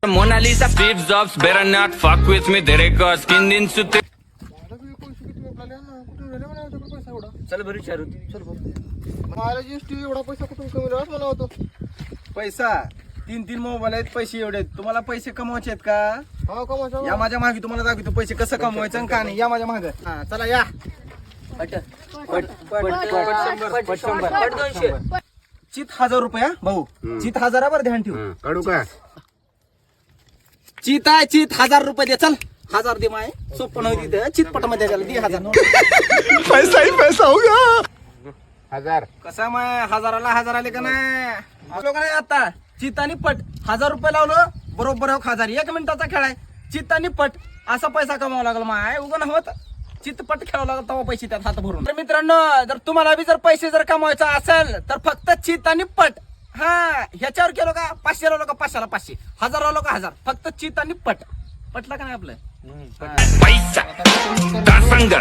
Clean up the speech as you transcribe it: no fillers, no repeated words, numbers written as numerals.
Mona Lisa, Steve Jobs, better not fuck with me. तेरे को skin दिन सुते. चल बरं विचारू. मला जीएसटी एवढा पैसा कुठून कमी राहत मला होतो. पैसा 3 मोबाईल आहेत, पैसे एवढे आहेत. तुम्हाला पैसे कमवायचे आहेत का? हा कमाचा. या माझ्या मागे तुम्हाला दाखवतो पैसे कसं कमवायचं आणि का नाही. या माझ्या मागे. हा चला या. पट 200. चित 1000 रुपये भाऊ. चित 1000वर ध्यान ठेव. काढू का? चित आहे चित 1000 रुपये दे. चल 1000 दे माय. सोपं नव्हती तिथे चितपट मध्ये द्यायला दे 1000. पैसा ही पैसा होगा. 1000. कसा माय 1000ला 1000 आले का नाही लोक नाही आता. चित आणि पट 1000 रुपये लावलं बरोबर 1000. 1 मिनिटाचा खेळ आहे. चित आणि पट असा पैसा कमावा लागला माय. उगं नव्हत चितपट खेळावं लागलं तेव्हा पैसे त्यात हात भरून. तर मित्रांनो जर तुम्हाला बी जर पैसे जर कमवायचं असेल तर फक्त चित आणि पट. हा ह्याच्यावर केलो का 500 लावलो का 500ला 500. 1000 लावलो का 1000. फक्त चित आणि पट. पटला का नाही आपलं पैसा, दासंग.